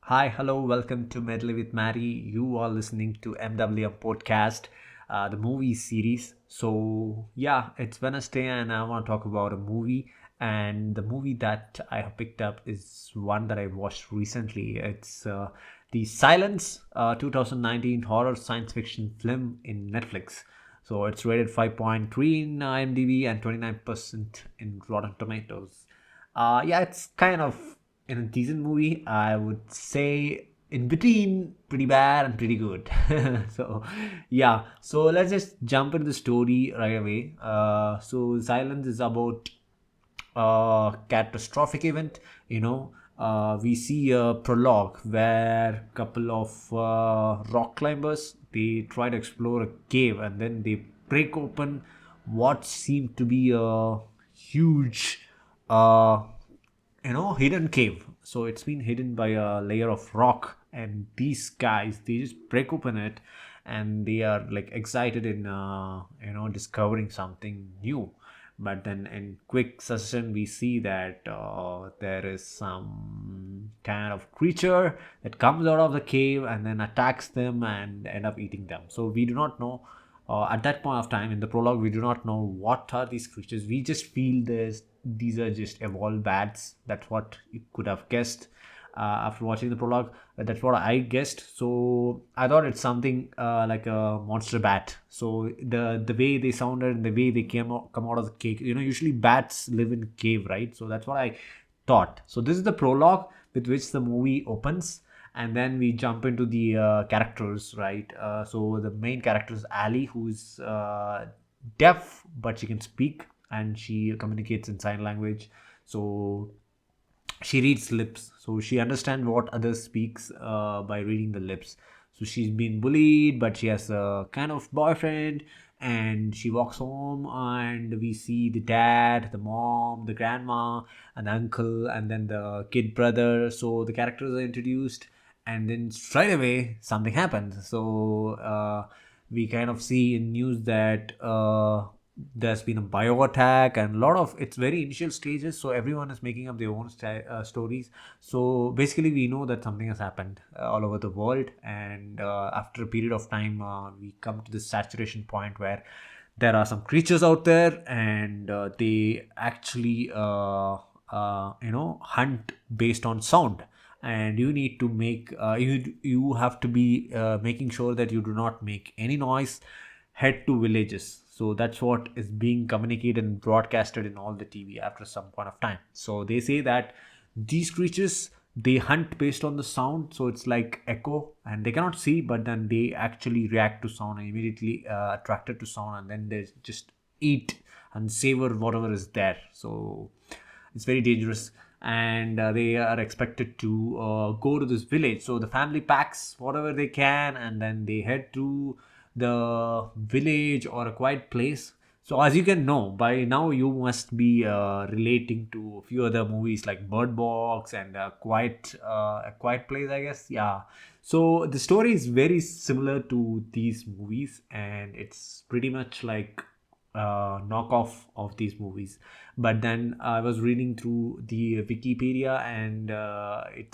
Hi, hello, welcome to Medley with Maddie. You are listening to MWM podcast, the movie series. So, yeah, it's Wednesday and I want to talk about a movie. And the movie that I have picked up is one that I watched recently. It's The Silence, 2019 horror science fiction film in Netflix. So, it's rated 5.3 in IMDb and 29% in Rotten Tomatoes. Yeah, it's kind of in a decent movie. I would say in between pretty bad and pretty good. So yeah, so let's just jump into the story right away. So Silence is about a catastrophic event. We see a prologue where a couple of rock climbers they try to explore a cave and then they break open what seemed to be a huge uh, hidden cave. So it's been hidden by a layer of rock, and these guys they just break open it, and they are like excited in discovering something new. But then in quick succession we see that there is some kind of creature that comes out of the cave and then attacks them and end up eating them. So we do not know at that point of time in the prologue we do not know what are these creatures. We just feel these are just evolved bats. That's what you could have guessed after watching the prologue. That's what I guessed. So I thought it's something like a monster bat. So the way they sounded, the way they come out of the cave. Usually bats live in cave, right? So that's what I thought. So this is the prologue with which the movie opens, and then we jump into the characters, right? So the main character is Ali, who's deaf but she can speak and she communicates in sign language. So she reads lips, so she understands what others speaks by reading the lips. So she's been bullied but she has a kind of boyfriend, and she walks home and we see the dad, the mom, the grandma, and the uncle, and then the kid brother. So the characters are introduced, and then straight away something happens. So we kind of see in news that there's been a bio attack, and a lot of it's very initial stages, so everyone is making up their own stories. So basically we know that something has happened all over the world, and after a period of time we come to this saturation point where there are some creatures out there, and they actually hunt based on sound. And you need to make you have to be making sure that you do not make any noise, head to villages. So that's what is being communicated and broadcasted in all the TV after some point of time. So they say that these creatures they hunt based on the sound, so it's like echo, and they cannot see, but then they actually react to sound and immediately attracted to sound, and then they just eat and savor whatever is there. So it's very dangerous, and they are expected to go to this village. So the family packs whatever they can and then they head to the village or a quiet place. So as you can know by now, you must be relating to a few other movies like Bird Box and a quiet place, I guess. Yeah. So the story is very similar to these movies, and it's pretty much like knockoff of these movies. But then I was reading through the Wikipedia, and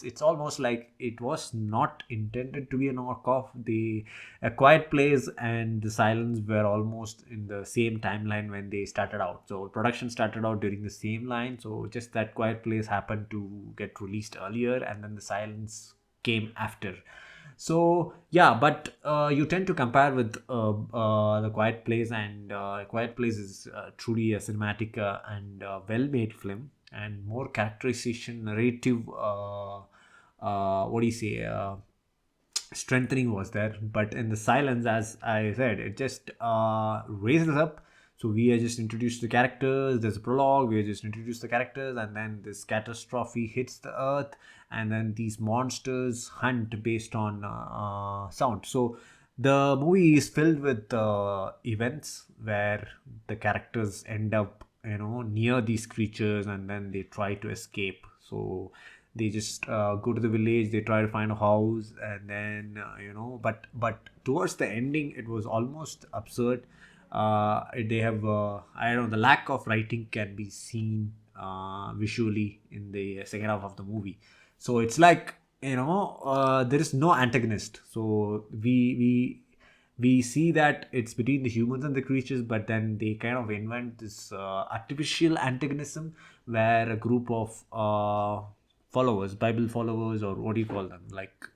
it's almost like it was not intended to be a knockoff. The A Quiet Place and The Silence were almost in the same timeline when they started out. So production started out during the same line. So just that Quiet Place happened to get released earlier, and then The Silence came after. So yeah, but you tend to compare with the Quiet Place, and Quiet Place is truly a cinematic and well-made film, and more characterization, narrative. What do you say? Strengthening was there. But in The Silence, as I said, it just raises up. So we are just introduced to the characters, there's a prologue, we are just introduced to the characters, and then this catastrophe hits the earth, and then these monsters hunt based on sound. So the movie is filled with events where the characters end up near these creatures, and then they try to escape. So they just go to the village, they try to find a house, and then but towards the ending it was almost absurd. They have I don't know, the lack of writing can be seen visually in the second half of the movie. So it's like there is no antagonist. So we see that it's between the humans and the creatures, but then they kind of invent this artificial antagonism where a group of followers, Bible followers, or what do you call them, like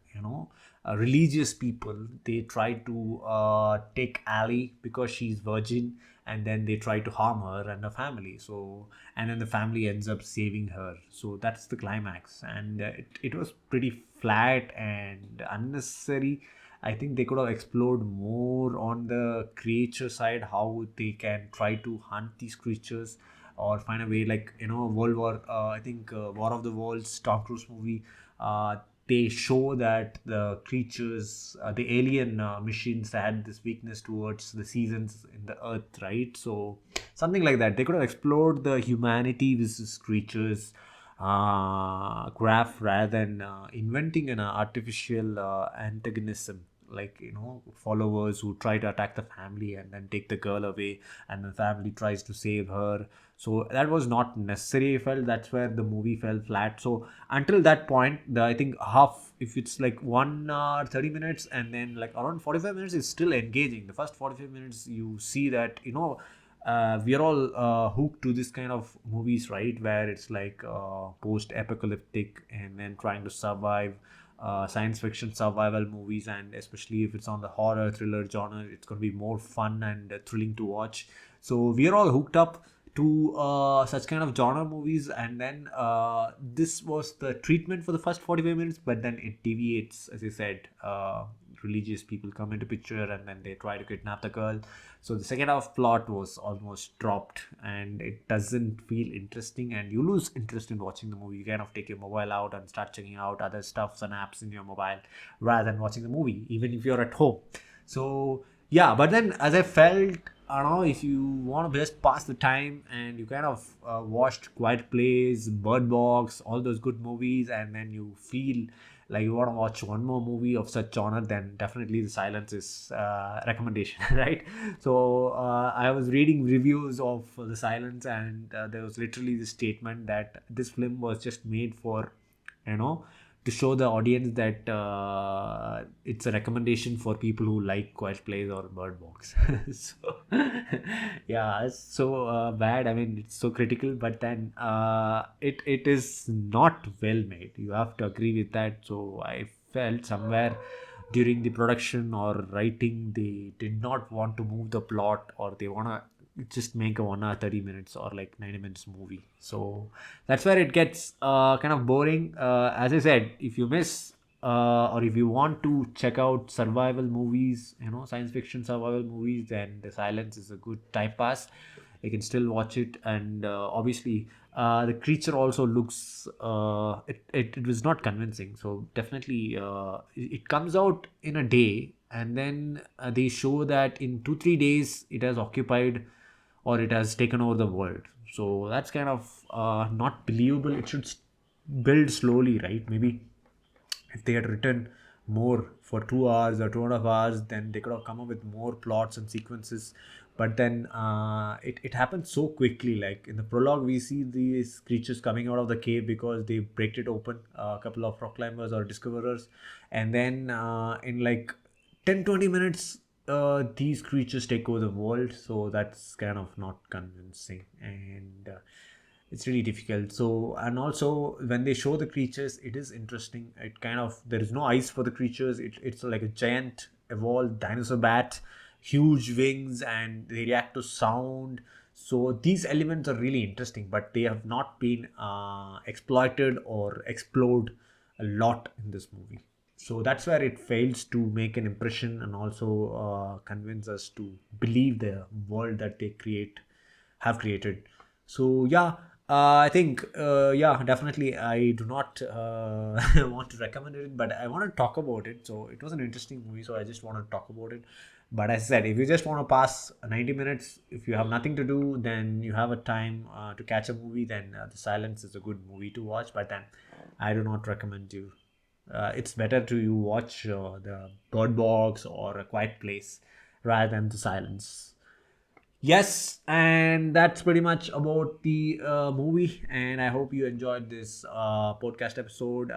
religious people, they try to take Ali because she's virgin, and then they try to harm her and her family. So, and then the family ends up saving her. So that's the climax, and it was pretty flat and unnecessary. I think they could have explored more on the creature side, how they can try to hunt these creatures or find a way, like World War, I think War of the Worlds, Tom Cruise movie. They show that the creatures, the alien machines had this weakness towards the seasons in the earth, right? So something like that. They could have explored the humanity versus creatures graph rather than inventing an artificial antagonism, like followers who try to attack the family and then take the girl away, and the family tries to save her. So that was not necessary, I felt. That's where the movie fell flat. So until that point, I think half, if it's like 1 hour 30 minutes, and then like around 45 minutes is still engaging. The first 45 minutes you see that we are all hooked to this kind of movies, right, where it's like post-apocalyptic and then trying to survive, science fiction survival movies. And especially if it's on the horror thriller genre, it's going to be more fun and thrilling to watch. So we are all hooked up to such kind of genre movies, and then this was the treatment for the first 45 minutes, but then it deviates, as I said. Religious people come into picture, and then they try to kidnap the girl. So the second half plot was almost dropped, and it doesn't feel interesting, and you lose interest in watching the movie. You kind of take your mobile out and start checking out other stuffs and apps in your mobile rather than watching the movie, even if you're at home. So yeah, but then as I felt, I don't know, if you want to just pass the time and you kind of watched Quiet Place, Bird Box, all those good movies, and then you feel like you want to watch one more movie of such genre, then definitely The Silence is recommendation, right? So I was reading reviews of The Silence, and there was literally this statement that this film was just made for, you know, to show the audience that it's a recommendation for people who like Quiet Place or Bird Box. So yeah, it's so bad. I mean, it's so critical, but then it is not well made. You have to agree with that. So I felt somewhere during the production or writing, they did not want to move the plot, or they want to just make a 1 hour 30 minutes or like 90 minutes movie. So that's where it gets kind of boring. As I said, if you miss or if you want to check out survival movies, science fiction survival movies, then The Silence is a good time pass. You can still watch it, and obviously the creature also looks it was not convincing. So definitely it comes out in a day, and then they show that in 2 3 days it has occupied or it has taken over the world. So that's kind of not believable. It should build slowly, right? Maybe if they had written more for 2 hours or 2.5 hours, then they could have come up with more plots and sequences. But then it happened so quickly. Like in the prologue, we see these creatures coming out of the cave because they break it open, a couple of rock climbers or discoverers. And then in like 10 20 minutes, these creatures take over the world. So that's kind of not convincing, and it's really difficult. So, and also when they show the creatures, it is interesting. It kind of, there is no eyes for the creatures. It's like a giant evolved dinosaur bat, huge wings, and they react to sound. So these elements are really interesting, but they have not been exploited or explored a lot in this movie. So that's where it fails to make an impression, and also convince us to believe the world that they have created. So yeah, I think yeah, definitely I do not want to recommend it, but I want to talk about it. So it was an interesting movie, so I just want to talk about it. But as I said, if you just want to pass 90 minutes, if you have nothing to do, then you have a time to catch a movie, then The Silence is a good movie to watch. But then I do not recommend you. It's better to you watch the Bird Box or A Quiet Place rather than The Silence. Yes, and that's pretty much about the movie. And I hope you enjoyed this podcast episode.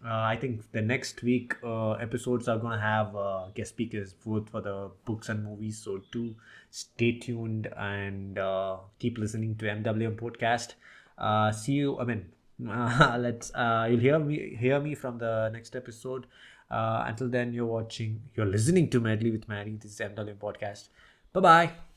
I think the next week episodes are going to have guest speakers both for the books and movies. So do stay tuned and keep listening to MWM podcast. See you. I mean, let's. You'll hear me from the next episode. Until then, you're listening to Medley with Mary. This is MWM podcast. Bye bye.